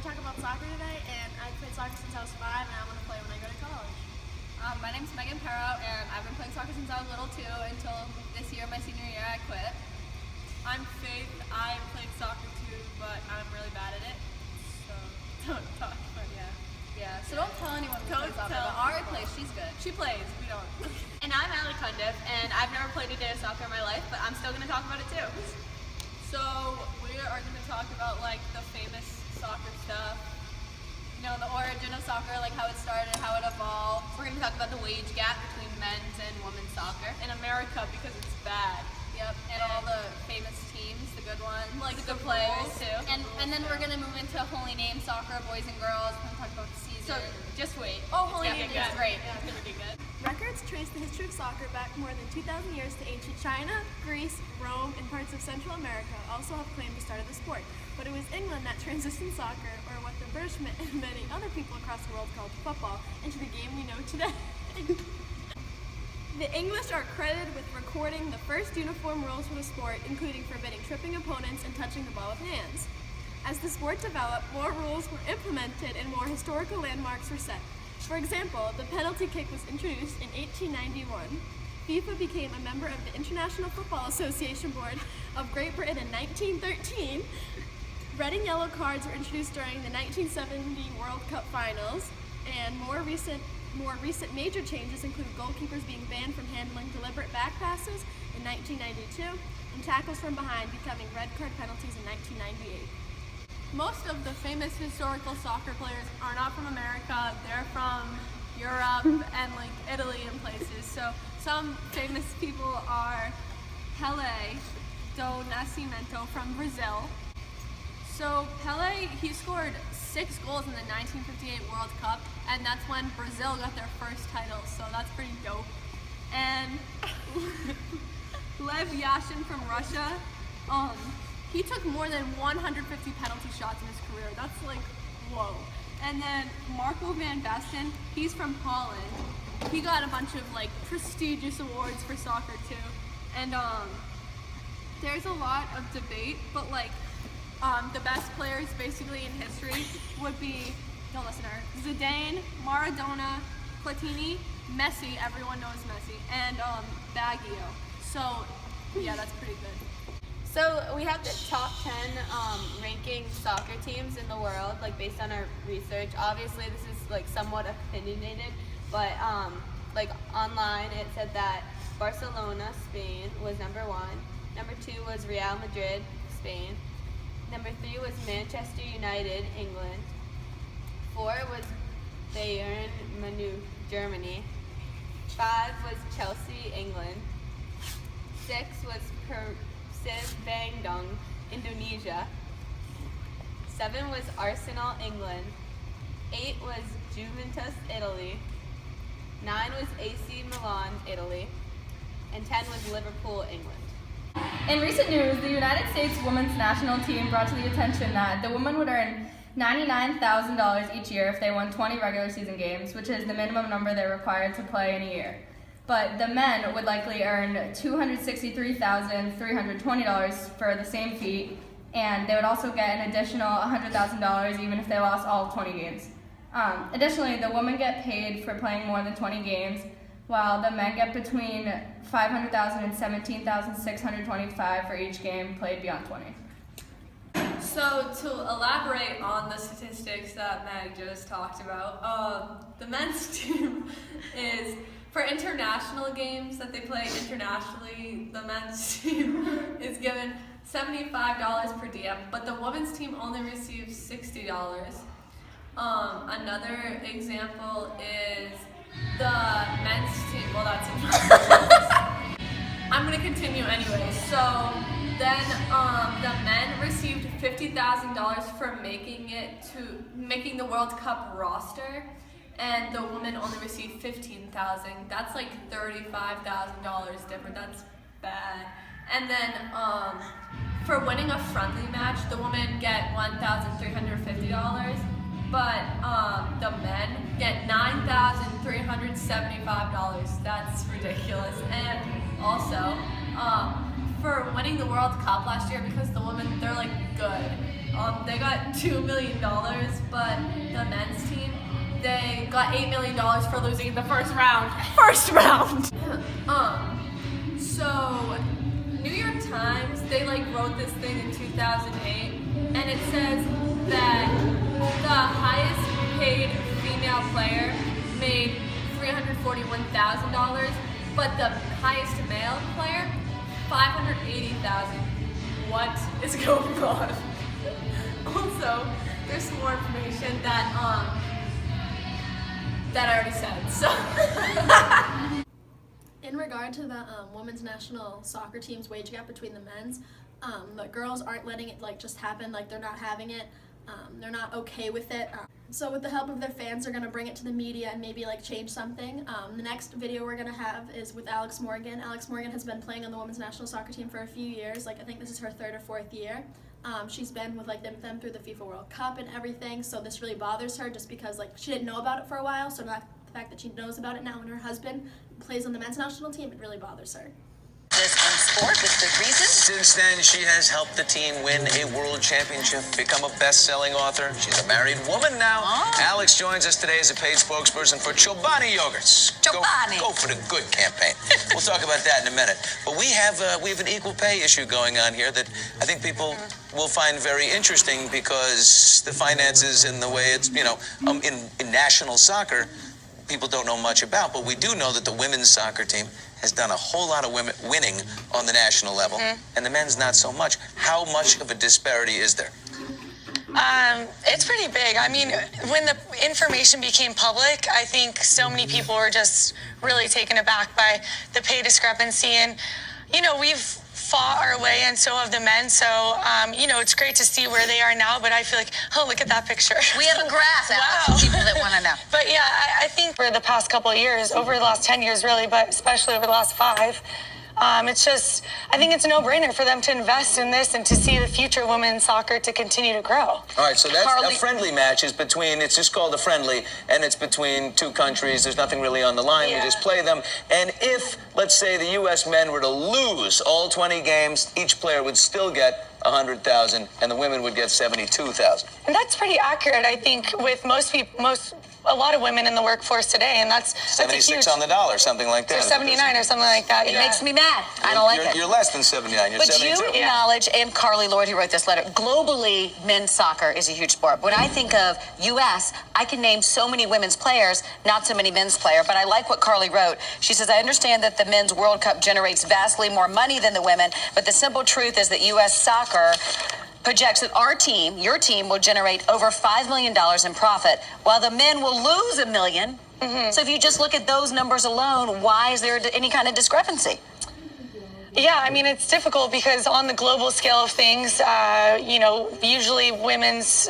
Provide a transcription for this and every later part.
going to talk about soccer today, and I've played soccer since I was 5, and I want to play when I go to college. My name's Perro, and I've been playing soccer since I was little too, until this year, my senior year, I quit. I'm Faith. I played soccer too, but I'm really bad at it, so don't talk, but yeah. Yeah, so don't tell anyone we play Don't soccer, tell but Ari plays, she's good. She plays, we don't. And I'm Cundiff, and I've never played a day of soccer in my life, but I'm still going to talk about it too. So we are going to talk about like the famous soccer stuff. You know, the origin of soccer, like how it started, how it evolved. We're going to talk about the wage gap between men's and women's soccer. In America, because it's bad. Yep, and all the famous teams, the good ones, Like the the players rules. too. And then we're gonna move into holy name soccer, boys and girls. We're gonna talk about the season. So just wait. Oh, holy It's name gonna is get great. It's going to be good. Records trace the history of soccer back more than 2,000 years to ancient China, Greece, Rome, and parts of Central America also have claimed the start of the sport. But it was England that transitioned soccer, or what the British and many other people across the world called football, into the game we know today. The English are credited with recording the first uniform rules for the sport, including forbidding tripping opponents and touching the ball with hands. As the sport developed, more rules were implemented and more historical landmarks were set. For example, the penalty kick was introduced in 1891. FIFA became a member of the International Football Association Board of Great Britain in 1913. Red and yellow cards were introduced during the 1970 World Cup finals, and more recent major changes include goalkeepers being banned from handling deliberate back passes in 1992 and tackles from behind becoming red card penalties in 1998. Most of the famous historical soccer players are not from America, they're from Europe and like Italy and places. So some famous people are Pelé do Nascimento from Brazil. So Pelé, he scored 6 goals in the 1958 World Cup, and that's when Brazil got their first title, so that's pretty dope. And Lev Yashin from Russia, he took more than 150 penalty shots in his career. That's like, whoa. And then Marco van Basten, he's from Holland. He got a bunch of like prestigious awards for soccer too. And there's a lot of debate, but like the best players basically in history would be, don't listen to her, Zidane, Maradona, Platini, Messi, everyone knows Messi, and Baggio. So yeah, that's pretty good. So we have the top 10 ranking soccer teams in the world, like based on our research. Obviously, this is like somewhat opinionated, but like online it said that Barcelona, Spain was number 1. Number 2 was Real Madrid, Spain. Number 3 was Manchester United, England. 4 was Bayern Munich, Germany. 5 was Chelsea, England. 6 was Persib Bandung, Indonesia. 7 was Arsenal, England. 8 was Juventus, Italy. 9 was AC Milan, Italy. And 10 was Liverpool, England. In recent news, the United States women's national team brought to the attention that the women would earn $99,000 each year if they won 20 regular season games, which is the minimum number they're required to play in a year. But the men would likely earn $263,320 for the same feat, and they would also get an additional $100,000 even if they lost all 20 games. Additionally, the women get paid for playing more than 20 games, while the men get between $500,000 and $17,625 for each game played beyond 20. So to elaborate on the statistics that Meg just talked about, the men's team is, for international games that they play internationally, the men's team is given $75 per diem, but the women's team only receives $60. Another example is the men's team, well that's I'm going to continue anyway. So then the men received $50,000 for making the World Cup roster, and the women only received $15,000. That's like $35,000 different. That's bad. And then for winning a friendly match, the women get $1,350, but the men get $9,375. That's ridiculous. And also, for winning the World Cup last year, because the women, they're like good. they got $2 million, but the men's team, they got $8 million for losing in the first round. First round! So, New York Times, they wrote this thing in 2008, and it says that the highest paid female player made $341,000, but the highest male player, $580,000. What is going on? Also, there's some more information that I already said. So, in regard to the women's national soccer team's wage gap between the men's, the girls aren't letting it just happen. They're not having it. They're not okay with it. So with the help of their fans, they're gonna bring it to the media and maybe change something. The next video we're gonna have is with Alex Morgan. Alex Morgan has been playing on the women's national soccer team for a few years. I think this is her 3rd or 4th year. She's been with them through the FIFA World Cup and everything. So this really bothers her just because she didn't know about it for a while. So not the fact that she knows about it now when her husband plays on the men's national team, it really bothers her. This on sport with good reason. Since then, she has helped the team win a world championship, become a best-selling author. She's a married woman now. Oh. Alex joins us today as a paid spokesperson for Chobani Yogurts. Chobani. Go for the good campaign. We'll talk about that in a minute. But we have an equal pay issue going on here that I think people will find very interesting because the finances and the way it's, in national soccer, people don't know much about. But we do know that the women's soccer team has done a whole lot of winning on the national level, and the men's not so much. How much of a disparity is there? It's pretty big. I mean, when the information became public, I think so many people were just really taken aback by the pay discrepancy. And, we've fought our way, and so have the men. So, it's great to see where they are now, but I feel look at that picture. We have a graph, Alex, Wow. for people that want to know. But yeah, I think for the past couple of years, over the last 10 years really, but especially over the last 5, I think it's a no-brainer for them to invest in this and to see the future women's soccer to continue to grow. All right, so that's a friendly match is between, it's just called a friendly, and it's between 2 countries. There's nothing really on the line. Yeah. We just play them. And if, let's say, the U.S. men were to lose all 20 games, each player would still get $100,000, and the women would get $72,000. And that's pretty accurate, I think, with a lot of women in the workforce today, and that's 76 a huge, on the dollar, something like that. or 79 or something like that. It Yeah. makes me mad. I don't like it. You're less than 79. You're But 72. you acknowledge, and Carly Lord, who wrote this letter, globally, men's soccer is a huge sport. When I think of U.S., I can name so many women's players, not so many men's players, but I like what Carly wrote. She says, I understand that the men's World Cup generates vastly more money than the women, but the simple truth is that U.S. soccer projects that our team, your team, will generate over $5 million in profit, while the men will lose $1 million. So if you just look at those numbers alone, why is there any kind of discrepancy? Yeah, I mean, it's difficult because on the global scale of things, usually women's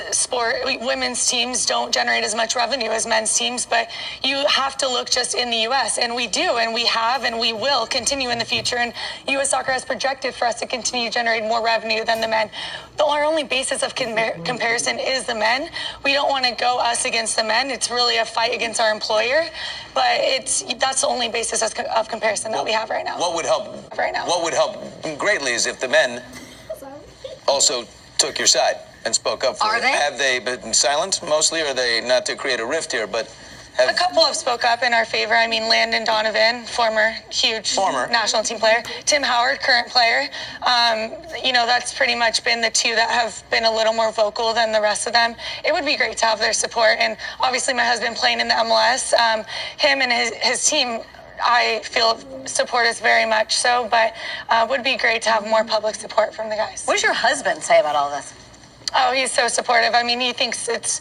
teams don't generate as much revenue as men's teams, but you have to look just in the U.S., and we do, and we have, and we will continue in the future, and U.S. soccer has projected for us to continue to generate more revenue than the men. Our only basis of comparison is the men. We don't want to go us against the men. It's really a fight against our employer, but that's the only basis of comparison that we have right now. What would help What would help greatly is if the men also took your side and spoke up for Are it. they? Have they been silent mostly, or are they, not to create a rift here, but A couple have spoke up in our favor. I mean, Landon Donovan, former national team player. Tim Howard, current player. That's pretty much been the 2 that have been a little more vocal than the rest of them. It would be great to have their support. And obviously my husband playing in the MLS, him and his team, I feel support us very much so, but would be great to have more public support from the guys. What does your husband say about all this? Oh, he's so supportive. I mean, he thinks it's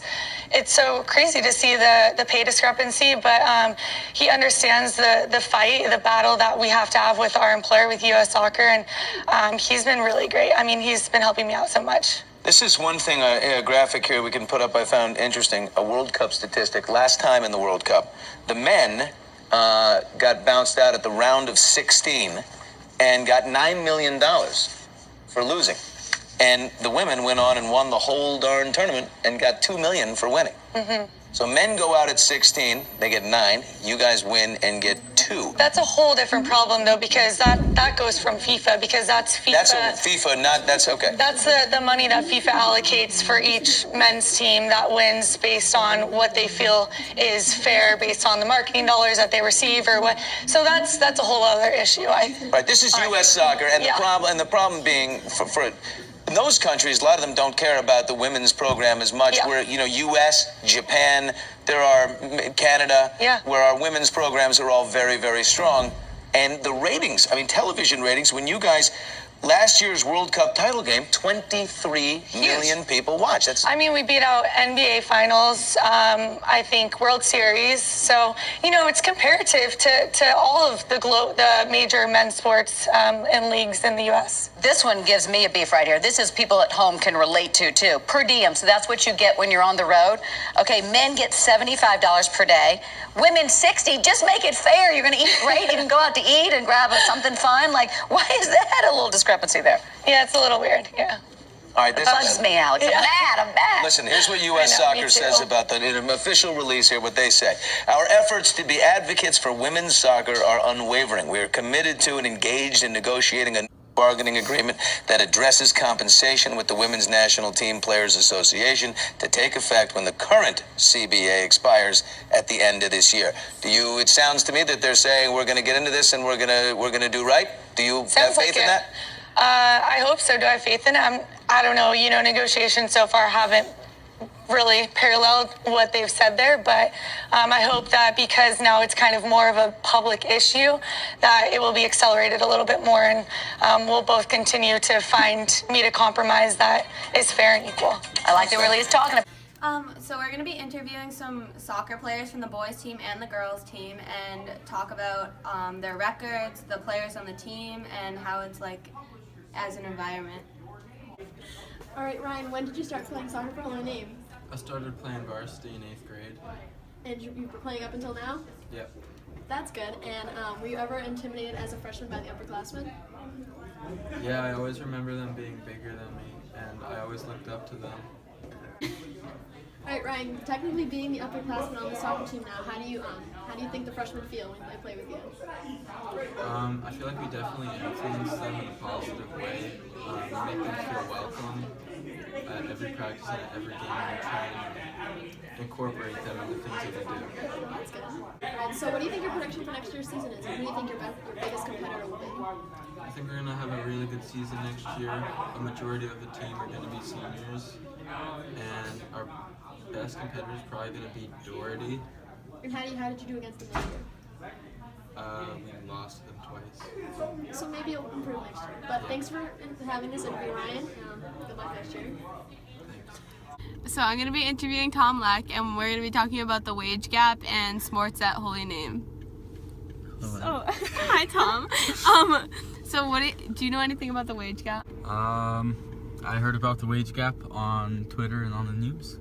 so crazy to see the pay discrepancy, but he understands the fight, the battle that we have to have with our employer, with U.S. Soccer, and he's been really great. I mean, he's been helping me out so much. This is one thing, a graphic here we can put up I found interesting, a World Cup statistic. Last time in the World Cup, the men got bounced out at the round of 16 and got $9 million for losing. And the women went on and won the whole darn tournament and got $2 million for winning. So men go out at 16, they get 9. You guys win and get 2. too. That's a whole different problem, though, because that goes from FIFA, because that's FIFA. That's FIFA, that's okay. That's the money that FIFA allocates for each men's team that wins based on what they feel is fair, based on the marketing dollars that they receive or what. So that's a whole other issue. Right, this is U.S. soccer, and the problem being for in those countries, a lot of them don't care about the women's program as much. Yeah. Where U.S., Japan, there are Canada, where our women's programs are all very, very strong, and the ratings. I mean, television ratings. When you guys. Last year's World Cup title game, 23 million people watched. I mean, we beat out NBA Finals, I think World Series. So, it's comparative to all of the major men's sports and leagues in the U.S. This one gives me a beef right here. This is people at home can relate to, too. Per diem, so that's what you get when you're on the road. Okay, men get $75 per day. Women, $60. Just make it fair. You're going to eat great. You can go out to eat and grab something fun. Like, why is that a little discrepancy there? Yeah, it's a little weird, yeah. All right, this bugs me, Alex. I'm mad. Listen, here's what U.S. Soccer says about in an official release here, what they say. Our efforts to be advocates for women's soccer are unwavering. We are committed to and engaged in negotiating a bargaining agreement that addresses compensation with the Women's National Team Players Association to take effect when the current CBA expires at the end of this year. It sounds to me that they're saying we're going to get into this and we're going to do right. Do you have faith in that? I hope so. Do I have faith in it? I don't know. Negotiations so far haven't really paralleled what they've said there, but I hope that because now it's kind of more of a public issue, that it will be accelerated a little bit more, and we'll both continue to meet a compromise that is fair and equal. I like the release talking about. So we're going to be interviewing some soccer players from the boys team and the girls team and talk about their records, the players on the team, and how it's like as an environment. All right, Ryan, when did you start playing soccer for Holy Name? I started playing varsity in 8th grade. And you've been playing up until now? Yep. That's good. And were you ever intimidated as a freshman by the upperclassmen? Yeah, I always remember them being bigger than me, and I always looked up to them. All right, Ryan, technically being the upperclassman on the soccer team now, how do you think the freshmen feel when they play with you? I feel like we definitely influence them in a positive way. We make them feel welcome at every practice and at every game. We try and incorporate them into things that we do. That's good. And so what do you think your prediction for next year's season is? And who do you think your biggest competitor will be? I think we're going to have a really good season next year. A majority of the team are going to be seniors, and our best competitor is probably going to be Doherty. And how did you do against them this year? We lost them twice. So maybe it'll improve next year. But thanks for having this interview, Ryan. Good luck next year. So I'm going to be interviewing Tom Lech, and we're going to be talking about the wage gap and sports at Holy Name. So, hi Tom. So do you know anything about the wage gap? I heard about the wage gap on Twitter and on the news.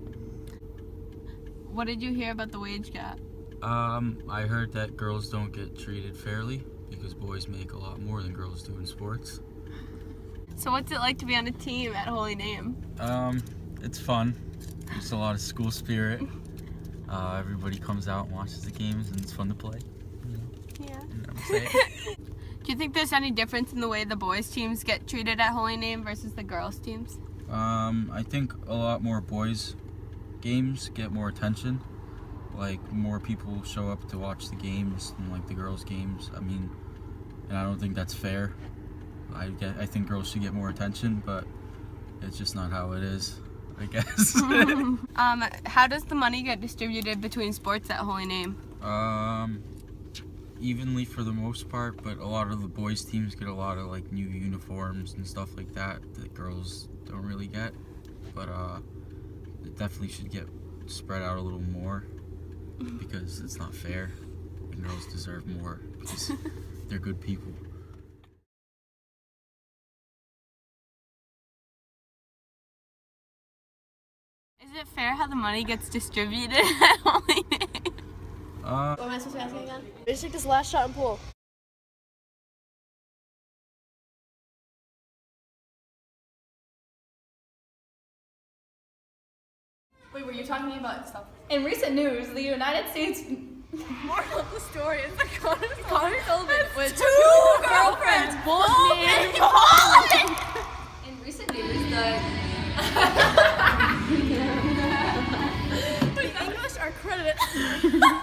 What did you hear about the wage gap? I heard that girls don't get treated fairly because boys make a lot more than girls do in sports. So what's it like to be on a team at Holy Name? It's fun. There's a lot of school spirit. Everybody comes out and watches the games, and it's fun to play. Yeah. You know what I'm saying? Do you think there's any difference in the way the boys teams get treated at Holy Name versus the girls teams? I think a lot more boys games get more attention. Like, more people show up to watch the games than like the girls games. I mean, and I don't think that's fair. I think girls should get more attention, but it's just not how it is, I guess. How does the money get distributed between sports at Holy Name? Evenly for the most part, but a lot of the boys teams get a lot of like new uniforms and stuff like that girls don't really get. But it definitely should get spread out a little more because it's not fair, and girls deserve more because they're good people. Is it fair how the money gets distributed at Holy Name? What am I supposed to be asking again? Just take this last shot and pull. Wait, were you talking about stuff? In recent news, the United States Moral of the story is that Connor Sullivan with two girlfriends.